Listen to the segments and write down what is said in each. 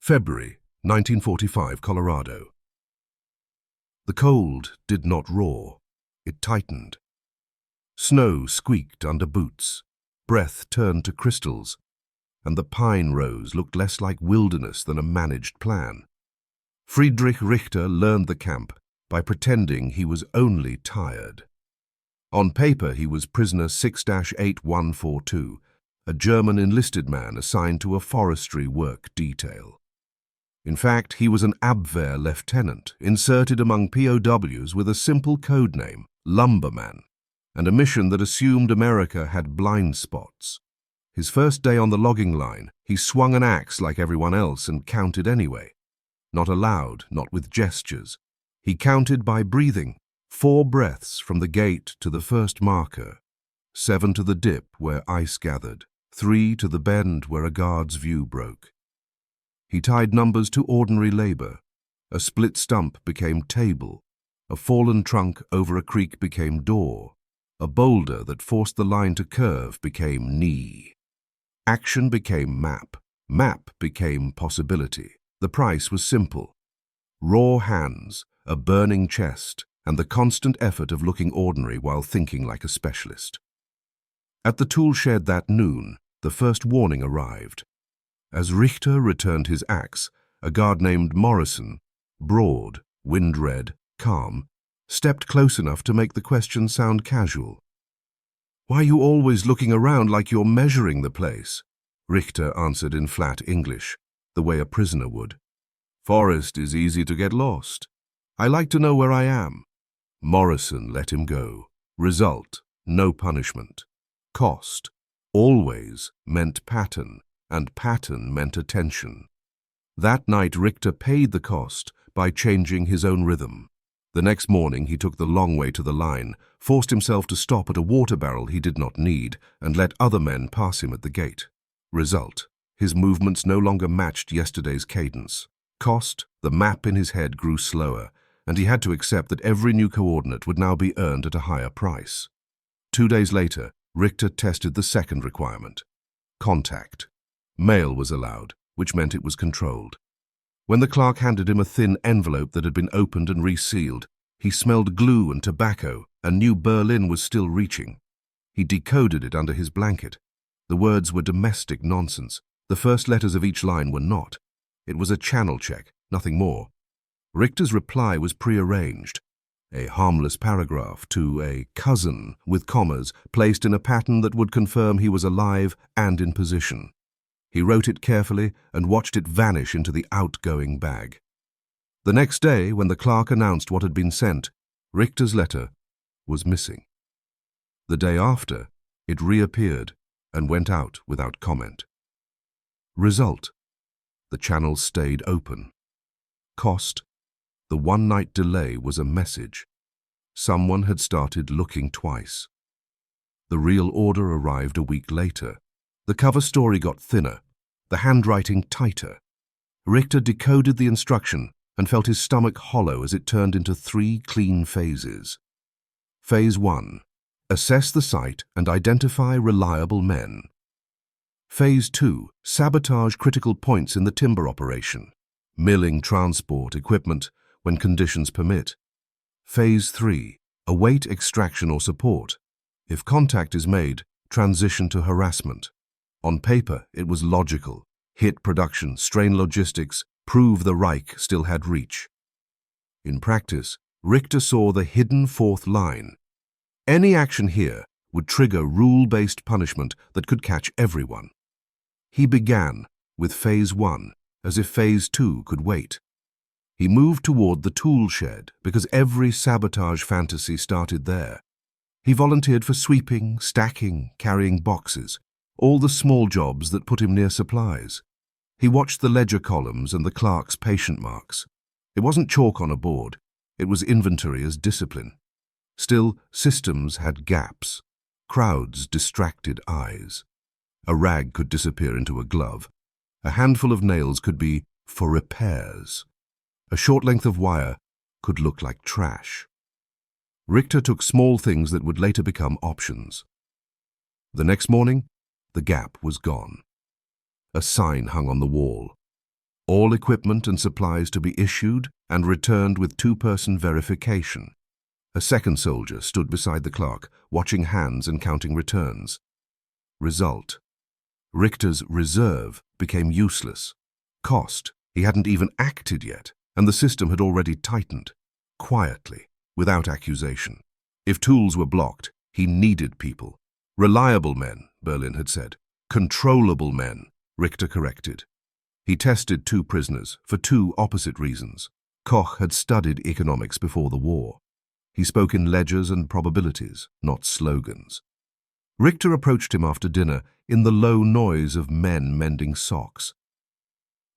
February 1945, Colorado. The cold did not roar, it tightened. Snow squeaked under boots, breath turned to crystals, and the pine rows looked less like wilderness than a managed plan. Friedrich Richter learned the camp by pretending he was only tired. On paper he was prisoner 6-8142, a German enlisted man assigned to a forestry work detail. In fact, he was an Abwehr lieutenant, inserted among POWs with a simple code name, Lumberman, and a mission that assumed America had blind spots. His first day on the logging line, he swung an axe like everyone else and counted anyway. Not aloud, not with gestures. He counted by breathing, 4 breaths from the gate to the first marker, 7 to the dip where ice gathered, 3 to the bend where a guard's view broke. He tied numbers to ordinary labor. A split stump became table. A fallen trunk over a creek became door. A boulder that forced the line to curve became knee. Action became map. Map became possibility. The price was simple. Raw hands, a burning chest, and the constant effort of looking ordinary while thinking like a specialist. At the tool shed that noon, the first warning arrived. As Richter returned his axe, a guard named Morrison, broad, wind-red, calm, stepped close enough to make the question sound casual. "Why are you always looking around like you're measuring the place?" Richter answered in flat English, the way a prisoner would. "Forest is easy to get lost. I like to know where I am." Morrison let him go. Result, no punishment. Cost, always meant pattern, and pattern meant attention. That night Richter paid the cost by changing his own rhythm. The next morning he took the long way to the line, forced himself to stop at a water barrel he did not need, and let other men pass him at the gate. Result, his movements no longer matched yesterday's cadence. Cost, the map in his head grew slower, and he had to accept that every new coordinate would now be earned at a higher price. 2 days later, Richter tested the second requirement. Contact. Mail was allowed, which meant it was controlled. When the clerk handed him a thin envelope that had been opened and resealed, he smelled glue and tobacco, and knew Berlin was still reaching. He decoded it under his blanket. The words were domestic nonsense. The first letters of each line were not. It was a channel check, nothing more. Richter's reply was prearranged. A harmless paragraph to a cousin with commas placed in a pattern that would confirm he was alive and in position. He wrote it carefully and watched it vanish into the outgoing bag. The next day, when the clerk announced what had been sent, Richter's letter was missing. The day after, it reappeared and went out without comment. Result: the channel stayed open. Cost: the one-night delay was a message. Someone had started looking twice. The real order arrived a week later. The cover story got thinner, the handwriting tighter. Richter decoded the instruction and felt his stomach hollow as it turned into 3 clean phases. Phase 1. Assess the site and identify reliable men. Phase 2. Sabotage critical points in the timber operation. Milling transport equipment when conditions permit. Phase 3. Await extraction or support. If contact is made, transition to harassment. On paper, it was logical. Hit production, strain logistics, prove the Reich still had reach. In practice, Richter saw the hidden 4th line. Any action here would trigger rule-based punishment that could catch everyone. He began with Phase 1, as if Phase 2 could wait. He moved toward the tool shed because every sabotage fantasy started there. He volunteered for sweeping, stacking, carrying boxes, all the small jobs that put him near supplies. He watched the ledger columns and the clerk's patient marks. It wasn't chalk on a board. It was inventory as discipline. Still, systems had gaps. Crowds distracted eyes. A rag could disappear into a glove. A handful of nails could be for repairs. A short length of wire could look like trash. Richter took small things that would later become options. The next morning, the gap was gone. A sign hung on the wall. All equipment and supplies to be issued and returned with two-person verification. A second soldier stood beside the clerk, watching hands and counting returns. Result: Richter's reserve became useless. Cost: he hadn't even acted yet, and the system had already tightened. Quietly, without accusation. If tools were blocked, he needed people. Reliable men, Berlin had said. Controllable men, Richter corrected. He tested two prisoners for two opposite reasons. Koch had studied economics before the war. He spoke in ledgers and probabilities, not slogans. Richter approached him after dinner in the low noise of men mending socks.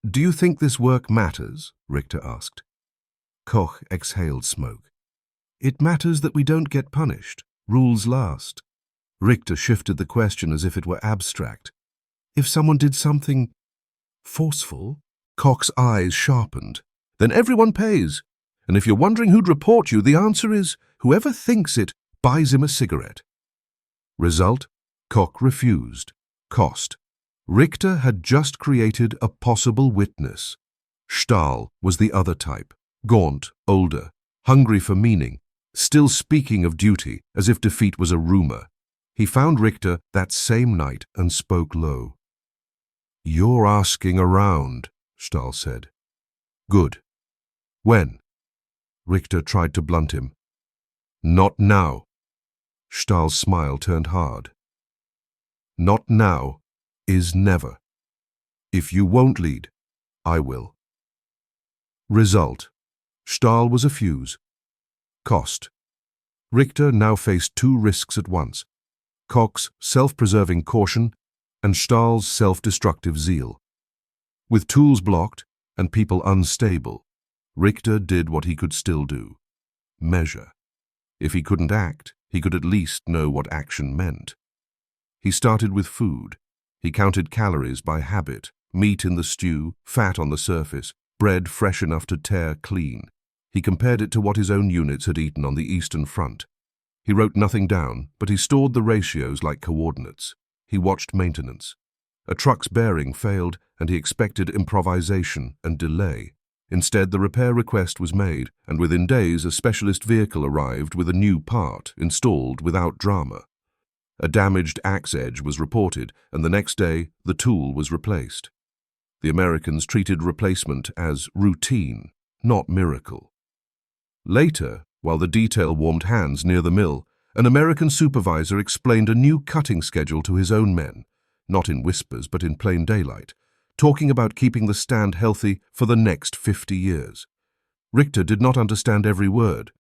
"Do you think this work matters?" Richter asked. Koch exhaled smoke. "It matters that we don't get punished. Rules last." Richter shifted the question as if it were abstract. "If someone did something forceful?" Koch's eyes sharpened. "Then everyone pays. And if you're wondering who'd report you, the answer is whoever thinks it buys him a cigarette." Result: Koch refused. Cost: Richter had just created a possible witness. Stahl was the other type, gaunt, older, hungry for meaning, still speaking of duty as if defeat was a rumor. He found Richter that same night and spoke low. "You're asking around," Stahl said. "Good. When?" Richter tried to blunt him. "Not now." Stahl's smile turned hard. "Not now is never. If you won't lead, I will." Result: Stahl was a fuse. Cost: Richter now faced two risks at once: Koch's self-preserving caution and Stahl's self-destructive zeal. With tools blocked and people unstable, Richter did what he could still do: measure. If he couldn't act, he could at least know what action meant. He started with food. He counted calories by habit: meat in the stew, fat on the surface, bread fresh enough to tear clean. He compared it to what his own units had eaten on the Eastern Front. He wrote nothing down, but he stored the ratios like coordinates. He watched maintenance. A truck's bearing failed, and he expected improvisation and delay. Instead, the repair request was made, and within days a specialist vehicle arrived with a new part installed without drama. A damaged axe edge was reported, and the next day the tool was replaced. The Americans treated replacement as routine, not miracle. Later, while the detail warmed hands near the mill, an American supervisor explained a new cutting schedule to his own men, not in whispers but in plain daylight, talking about keeping the stand healthy for the next 50 years. Richter did not understand every word,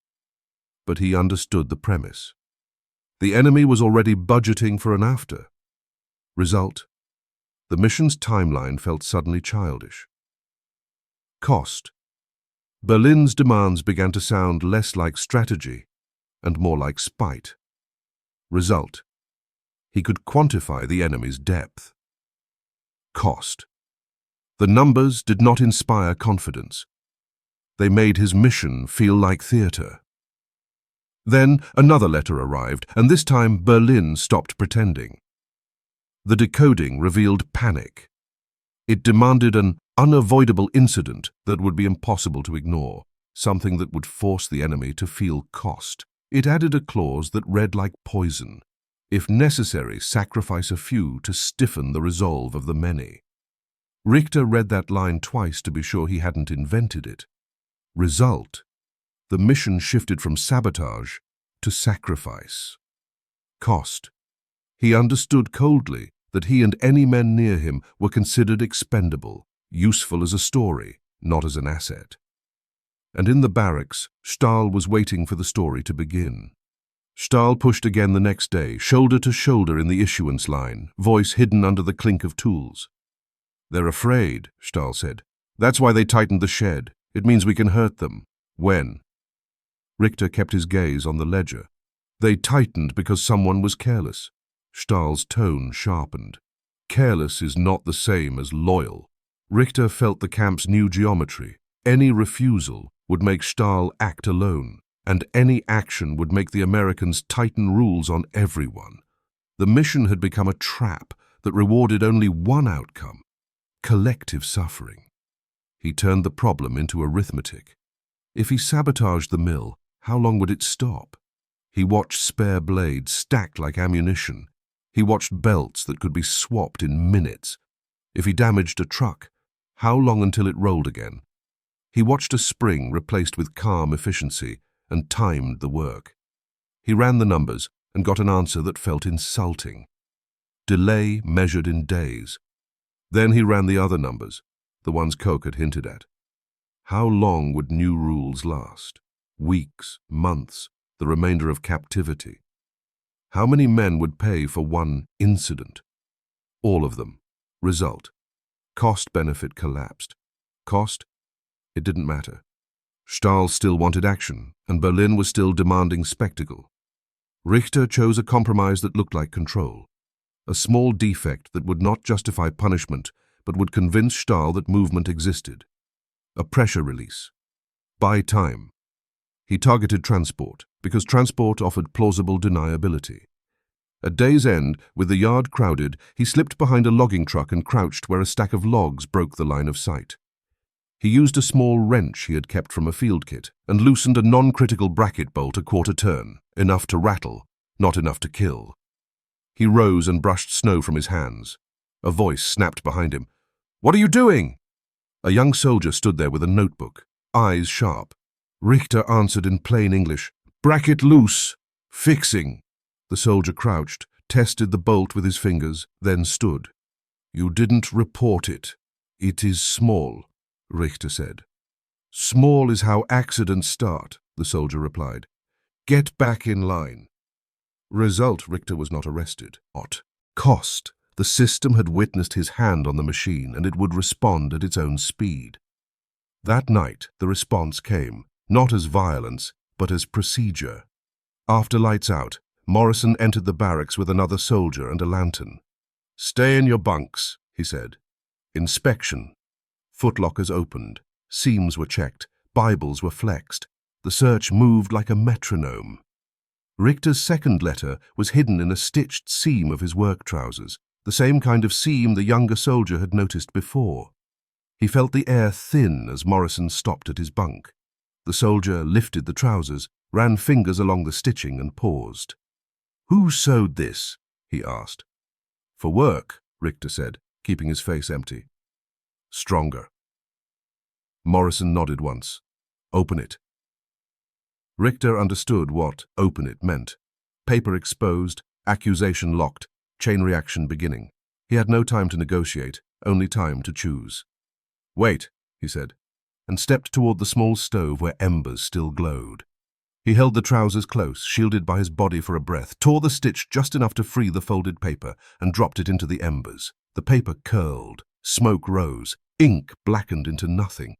but he understood the premise. The enemy was already budgeting for an after. Result: the mission's timeline felt suddenly childish. Cost: Berlin's demands began to sound less like strategy and more like spite. Result: he could quantify the enemy's depth. Cost: the numbers did not inspire confidence. They made his mission feel like theater. Then another letter arrived, and this time Berlin stopped pretending. The decoding revealed panic. It demanded an unavoidable incident that would be impossible to ignore, something that would force the enemy to feel cost. It added a clause that read like poison: if necessary, sacrifice a few to stiffen the resolve of the many. Richter read that line twice to be sure he hadn't invented it. Result: the mission shifted from sabotage to sacrifice. Cost: he understood coldly that he and any men near him were considered expendable, useful as a story, not as an asset. And in the barracks, Stahl was waiting for the story to begin. Stahl pushed again the next day, shoulder to shoulder in the issuance line, voice hidden under the clink of tools. "They're afraid," Stahl said. "That's why they tightened the shed. It means we can hurt them." "When?" Richter kept his gaze on the ledger. "They tightened because someone was careless." Stahl's tone sharpened. "Careless is not the same as loyal." Richter felt the camp's new geometry. Any refusal would make Stahl act alone, and any action would make the Americans tighten rules on everyone. The mission had become a trap that rewarded only one outcome: collective suffering. He turned the problem into arithmetic. If he sabotaged the mill, how long would it stop? He watched spare blades stacked like ammunition. He watched belts that could be swapped in minutes. If he damaged a truck, how long until it rolled again? He watched a spring replaced with calm efficiency and timed the work. He ran the numbers and got an answer that felt insulting. Delay measured in days. Then he ran the other numbers, the ones Koch had hinted at. How long would new rules last? Weeks, months, the remainder of captivity. How many men would pay for one incident? All of them. Result. Cost-benefit collapsed. Cost? It didn't matter. Stahl still wanted action, and Berlin was still demanding spectacle. Richter chose a compromise that looked like control. A small defect that would not justify punishment, but would convince Stahl that movement existed. A pressure release. Buy time. He targeted transport, because transport offered plausible deniability. At day's end, with the yard crowded, he slipped behind a logging truck and crouched where a stack of logs broke the line of sight. He used a small wrench he had kept from a field kit and loosened a non-critical bracket bolt a quarter turn, enough to rattle, not enough to kill. He rose and brushed snow from his hands. A voice snapped behind him. "What are you doing?" A young soldier stood there with a notebook, eyes sharp. Richter answered in plain English, "Bracket loose. Fixing." The soldier crouched, tested the bolt with his fingers, then stood. "You didn't report it. It is small," Richter said. "Small is how accidents start," the soldier replied. "Get back in line." Result, Richter was not arrested. What? Cost. The system had witnessed his hand on the machine, and it would respond at its own speed. That night, the response came, not as violence, but as procedure. After lights out, Morrison entered the barracks with another soldier and a lantern. "Stay in your bunks," he said. Inspection. Footlockers opened. Seams were checked. Bibles were flexed. The search moved like a metronome. Richter's second letter was hidden in a stitched seam of his work trousers, the same kind of seam the younger soldier had noticed before. He felt the air thin as Morrison stopped at his bunk. The soldier lifted the trousers, ran fingers along the stitching and paused. "Who sewed this?" he asked. "For work," Richter said, keeping his face empty. "Stronger." Morrison nodded once. "Open it." Richter understood what "open it" meant. Paper exposed, accusation locked, chain reaction beginning. He had no time to negotiate, only time to choose. "Wait," he said, and stepped toward the small stove where embers still glowed. He held the trousers close, shielded by his body for a breath, tore the stitch just enough to free the folded paper, and dropped it into the embers. The paper curled, smoke rose, ink blackened into nothing.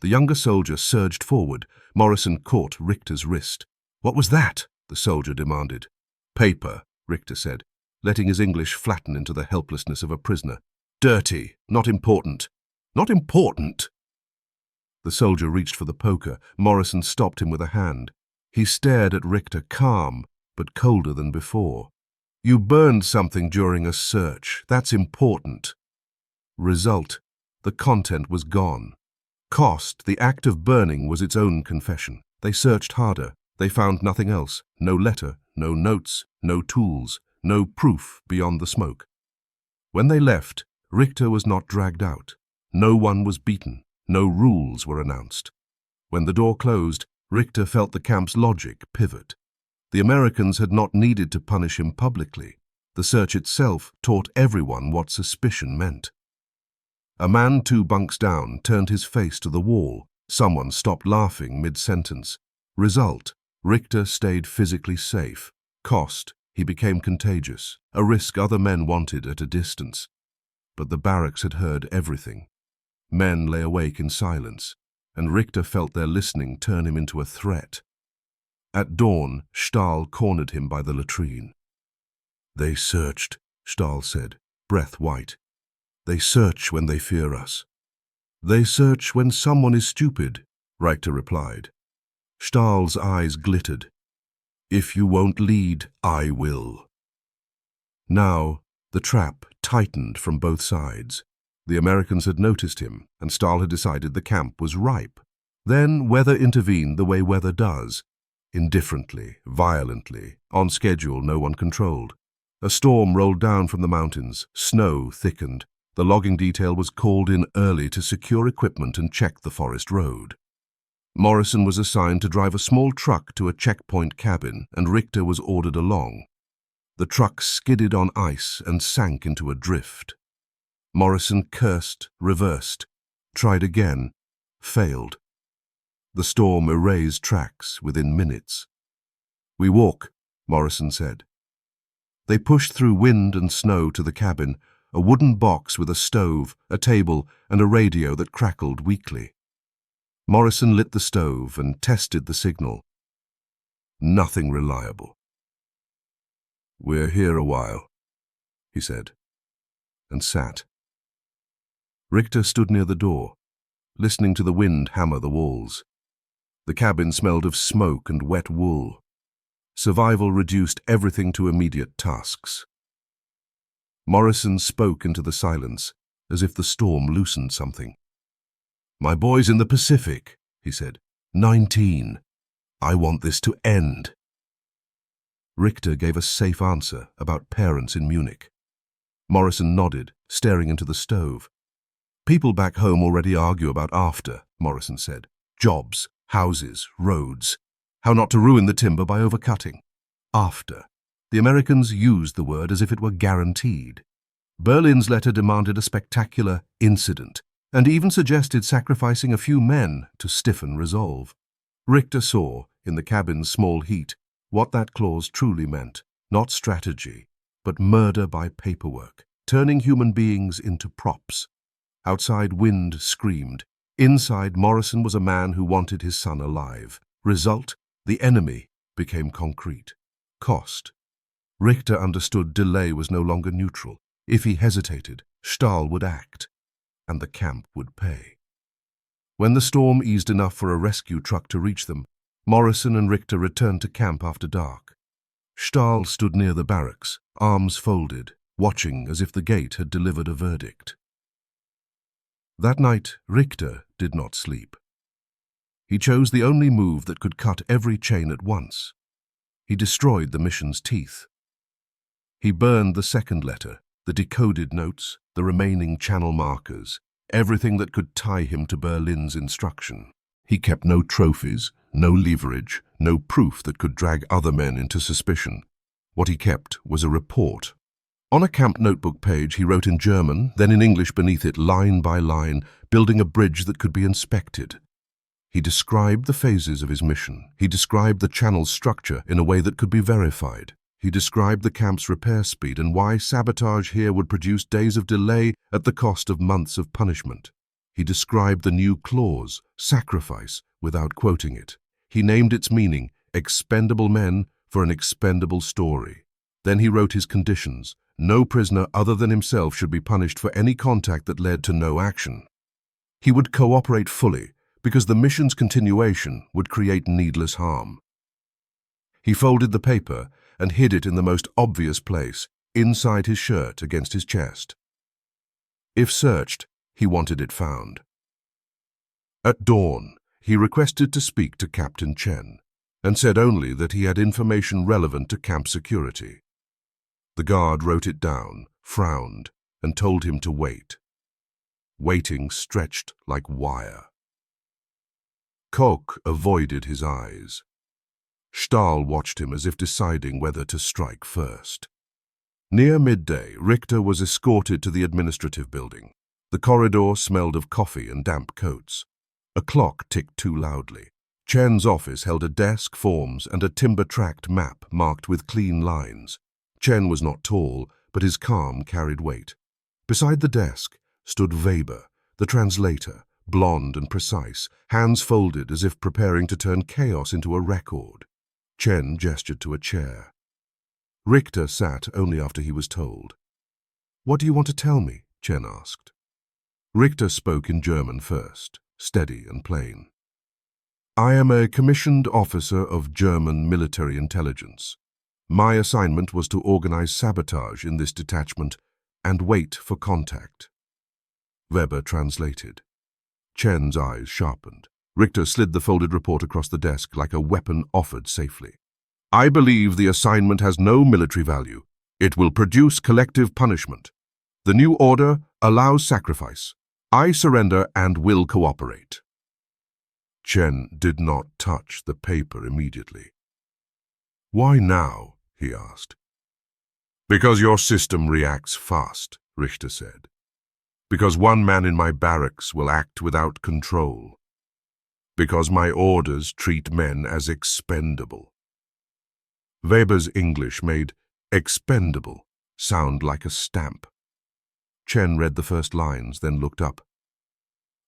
The younger soldier surged forward. Morrison caught Richter's wrist. "What was that?" the soldier demanded. "Paper," Richter said, letting his English flatten into the helplessness of a prisoner. "Dirty, not important." "Not important?" The soldier reached for the poker. Morrison stopped him with a hand. He stared at Richter, calm, but colder than before. "You burned something during a search. That's important." Result: the content was gone. Cost: the act of burning was its own confession. They searched harder. They found nothing else. No letter, no notes, no tools, no proof beyond the smoke. When they left, Richter was not dragged out. No one was beaten. No rules were announced. When the door closed, Richter felt the camp's logic pivot. The Americans had not needed to punish him publicly. The search itself taught everyone what suspicion meant. A man 2 bunks down turned his face to the wall. Someone stopped laughing mid-sentence. Result: Richter stayed physically safe. Cost: he became contagious, a risk other men wanted at a distance. But the barracks had heard everything. Men lay awake in silence, and Richter felt their listening turn him into a threat. At dawn, Stahl cornered him by the latrine. "They searched," Stahl said, breath white. "They search when they fear us." "They search when someone is stupid," Richter replied. Stahl's eyes glittered. "If you won't lead, I will." Now, the trap tightened from both sides. The Americans had noticed him, and Stahl had decided the camp was ripe. Then weather intervened the way weather does, indifferently, violently, on schedule no one controlled. A storm rolled down from the mountains, snow thickened. The logging detail was called in early to secure equipment and check the forest road. Morrison was assigned to drive a small truck to a checkpoint cabin, and Richter was ordered along. The truck skidded on ice and sank into a drift. Morrison cursed, reversed, tried again, failed. The storm erased tracks within minutes. "We walk," Morrison said. They pushed through wind and snow to the cabin, a wooden box with a stove, a table, and a radio that crackled weakly. Morrison lit the stove and tested the signal. Nothing reliable. "We're here a while," he said, and sat. Richter stood near the door, listening to the wind hammer the walls. The cabin smelled of smoke and wet wool. Survival reduced everything to immediate tasks. Morrison spoke into the silence, as if the storm loosened something. "My boy's in the Pacific," he said. 19. I want this to end." Richter gave a safe answer about parents in Munich. Morrison nodded, staring into the stove. "People back home already argue about after," Morrison said. "Jobs, houses, roads. How not to ruin the timber by overcutting. After. The Americans used the word as if it were guaranteed. Berlin's letter demanded a spectacular incident, and even suggested sacrificing a few men to stiffen resolve. Richter saw, in the cabin's small heat, what that clause truly meant. Not strategy, but murder by paperwork, turning human beings into props. Outside, wind screamed. Inside, Morrison was a man who wanted his son alive. Result, the enemy became concrete. Cost. Richter understood delay was no longer neutral. If he hesitated, Stahl would act, and the camp would pay. When the storm eased enough for a rescue truck to reach them, Morrison and Richter returned to camp after dark. Stahl stood near the barracks, arms folded, watching as if the gate had delivered a verdict. That night, Richter did not sleep. He chose the only move that could cut every chain at once. He destroyed the mission's teeth. He burned the second letter, the decoded notes, the remaining channel markers, everything that could tie him to Berlin's instruction. He kept no trophies, no leverage, no proof that could drag other men into suspicion. What he kept was a report. On a camp notebook page he wrote in German, then in English beneath it, line by line, building a bridge that could be inspected. He described the phases of his mission. He described the channel's structure in a way that could be verified. He described the camp's repair speed and why sabotage here would produce days of delay at the cost of months of punishment. He described the new clause, sacrifice, without quoting it. He named its meaning, expendable men for an expendable story. Then he wrote his conditions. No prisoner other than himself should be punished for any contact that led to no action. He would cooperate fully, because the mission's continuation would create needless harm. He folded the paper and hid it in the most obvious place, inside his shirt against his chest. If searched, he wanted it found. At dawn, he requested to speak to Captain Chen, and said only that he had information relevant to camp security. The guard wrote it down, frowned, and told him to wait. Waiting stretched like wire. Koch avoided his eyes. Stahl watched him as if deciding whether to strike first. Near midday, Richter was escorted to the administrative building. The corridor smelled of coffee and damp coats. A clock ticked too loudly. Chen's office held a desk, forms, and a timber-tracked map marked with clean lines. Chen was not tall, but his calm carried weight. Beside the desk stood Weber, the translator, blond and precise, hands folded as if preparing to turn chaos into a record. Chen gestured to a chair. Richter sat only after he was told. "What do you want to tell me?" Chen asked. Richter spoke in German first, steady and plain. "I am a commissioned officer of German military intelligence. My assignment was to organize sabotage in this detachment and wait for contact." Weber translated. Chen's eyes sharpened. Richter slid the folded report across the desk like a weapon offered safely. I believe the assignment has no military value. It will produce collective punishment. The new order allows sacrifice. I surrender and will cooperate. Chen did not touch the paper immediately. Why now? He asked. Because your system reacts fast, Richter said. Because one man in my barracks will act without control. Because my orders treat men as expendable. Weber's English made expendable sound like a stamp. Chen read the first lines, then looked up.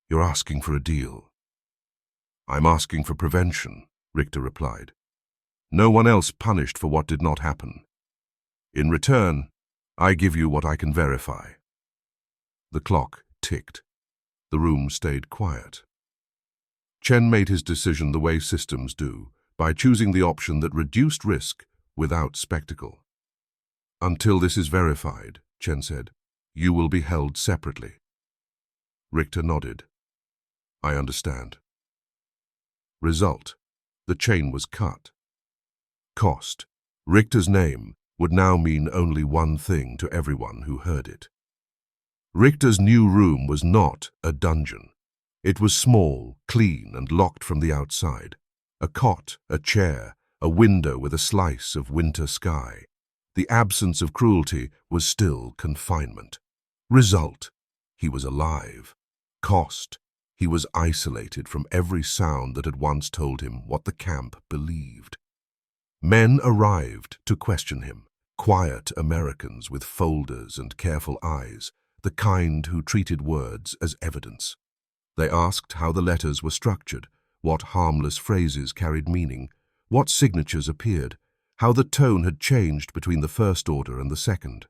You're asking for a deal. I'm asking for prevention, Richter replied. No one else punished for what did not happen. In return, I give you what I can verify. The clock ticked. The room stayed quiet. Chen made his decision the way systems do, by choosing the option that reduced risk without spectacle. Until this is verified, Chen said, you will be held separately. Richter nodded. I understand. Result: the chain was cut. Cost: Richter's name would now mean only one thing to everyone who heard it. Richter's new room was not a dungeon. It was small, clean, and locked from the outside. A cot, a chair, a window with a slice of winter sky. The absence of cruelty was still confinement. Result: he was alive. Cost: he was isolated from every sound that had once told him what the camp believed. Men arrived to question him, quiet Americans with folders and careful eyes, the kind who treated words as evidence. They asked how the letters were structured, what harmless phrases carried meaning, what signatures appeared, how the tone had changed between the first order and the second.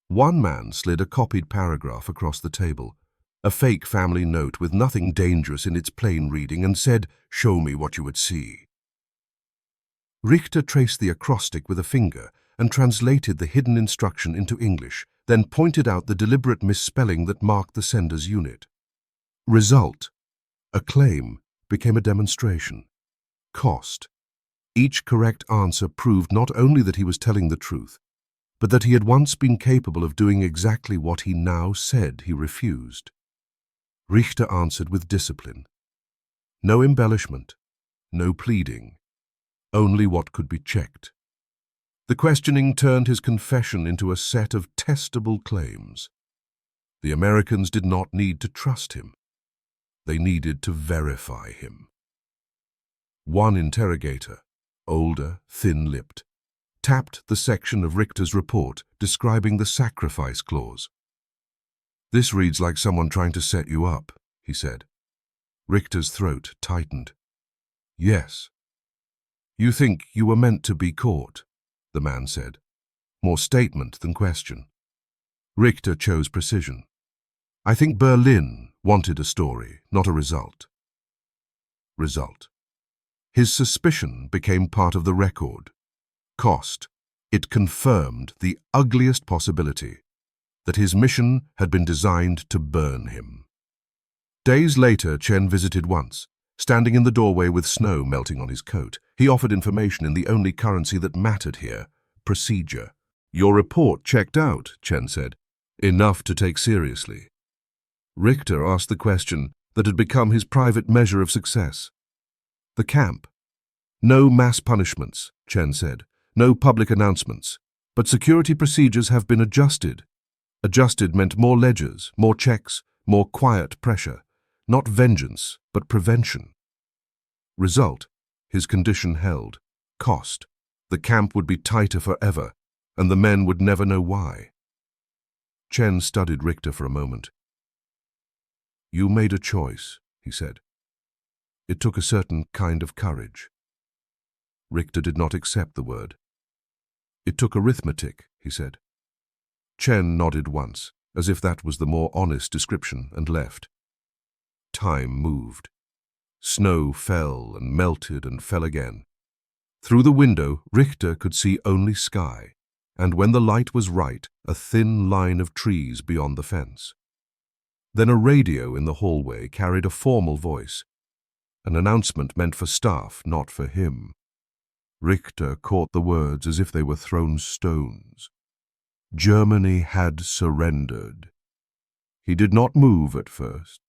One man slid a copied paragraph across the table, a fake family note with nothing dangerous in its plain reading, and said, "Show me what you would see." Richter traced the acrostic with a finger and translated the hidden instruction into English, then pointed out the deliberate misspelling that marked the sender's unit. Result: a claim became a demonstration. Cost: each correct answer proved not only that he was telling the truth, but that he had once been capable of doing exactly what he now said he refused. Richter answered with discipline. No embellishment, no pleading, only what could be checked. The questioning turned his confession into a set of testable claims. The Americans did not need to trust him. They needed to verify him. One interrogator, older, thin-lipped, tapped the section of Richter's report describing the sacrifice clause. "This reads like someone trying to set you up," he said. Richter's throat tightened. "Yes." "You think you were meant to be caught," the man said, more statement than question. Richter chose precision. "I think Berlin wanted a story, not a result." Result: his suspicion became part of the record. Cost: it confirmed the ugliest possibility, that his mission had been designed to burn him. Days later, Chen visited once. Standing in the doorway with snow melting on his coat, he offered information in the only currency that mattered here: procedure. "Your report checked out," Chen said. "Enough to take seriously." Richter asked the question that had become his private measure of success. "The camp." "No mass punishments," Chen said. "No public announcements. But security procedures have been adjusted." Adjusted meant more ledgers, more checks, more quiet pressure. Not vengeance, but prevention. Result: his condition held. Cost: the camp would be tighter forever, and the men would never know why. Chen studied Richter for a moment. "You made a choice," he said. "It took a certain kind of courage." Richter did not accept the word. "It took arithmetic," he said. Chen nodded once, as if that was the more honest description, and left. Time moved. Snow fell and melted and fell again. Through the window, Richter could see only sky, and when the light was right, a thin line of trees beyond the fence. Then a radio in the hallway carried a formal voice, an announcement meant for staff, not for him. Richter caught the words as if they were thrown stones. Germany had surrendered. He did not move at first.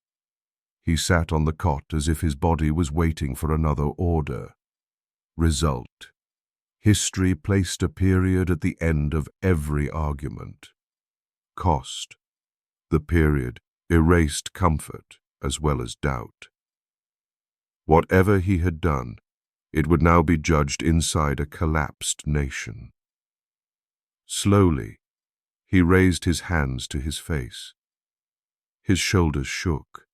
He sat on the cot as if his body was waiting for another order. Result: history placed a period at the end of every argument. Cost: the period erased comfort as well as doubt. Whatever he had done, it would now be judged inside a collapsed nation. Slowly, he raised his hands to his face. His shoulders shook.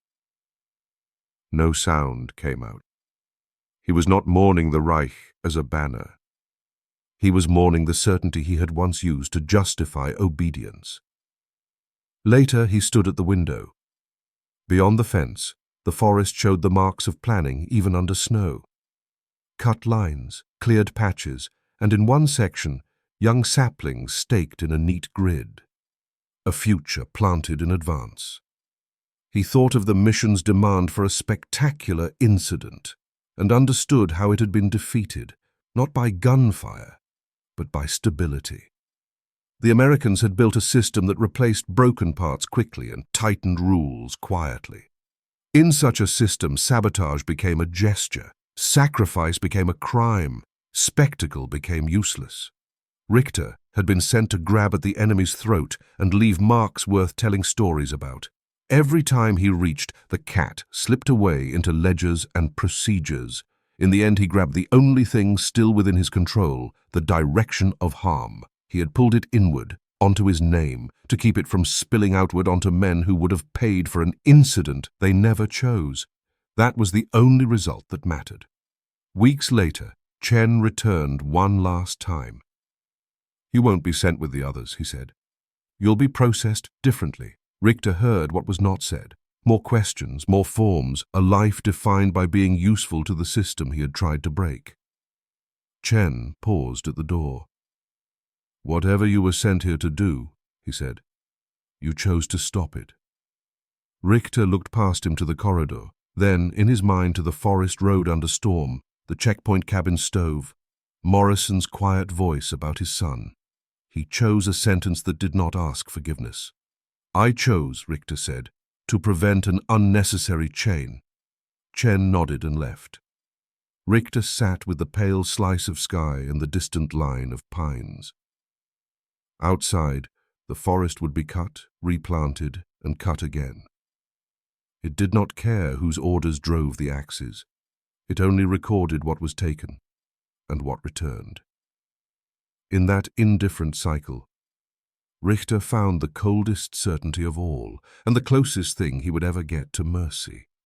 No sound came out. He was not mourning the Reich as a banner. He was mourning the certainty he had once used to justify obedience. Later, he stood at the window. Beyond the fence, the forest showed the marks of planning even under snow. Cut lines, cleared patches, and in one section, young saplings staked in a neat grid. A future planted in advance. He thought of the mission's demand for a spectacular incident and understood how it had been defeated, not by gunfire, but by stability. The Americans had built a system that replaced broken parts quickly and tightened rules quietly. In such a system, sabotage became a gesture, sacrifice became a crime, spectacle became useless. Richter had been sent to grab at the enemy's throat and leave marks worth telling stories about. Every time he reached, the cat slipped away into ledgers and procedures. In the end, he grabbed the only thing still within his control, the direction of harm. He had pulled it inward, onto his name, to keep it from spilling outward onto men who would have paid for an incident they never chose. That was the only result that mattered. Weeks later, Chen returned one last time. "You won't be sent with the others," he said. "You'll be processed differently." Richter heard what was not said. More questions, more forms, a life defined by being useful to the system he had tried to break. Chen paused at the door. "Whatever you were sent here to do," he said, "you chose to stop it." Richter looked past him to the corridor, then, in his mind, to the forest road under storm, the checkpoint cabin stove, Morrison's quiet voice about his son. He chose a sentence that did not ask forgiveness. "I chose," Richter said, "to prevent an unnecessary chain." Chen nodded and left. Richter sat with the pale slice of sky and the distant line of pines. Outside, the forest would be cut, replanted, and cut again. It did not care whose orders drove the axes. It only recorded what was taken and what returned. In that indifferent cycle, Richter found the coldest certainty of all, and the closest thing he would ever get to mercy.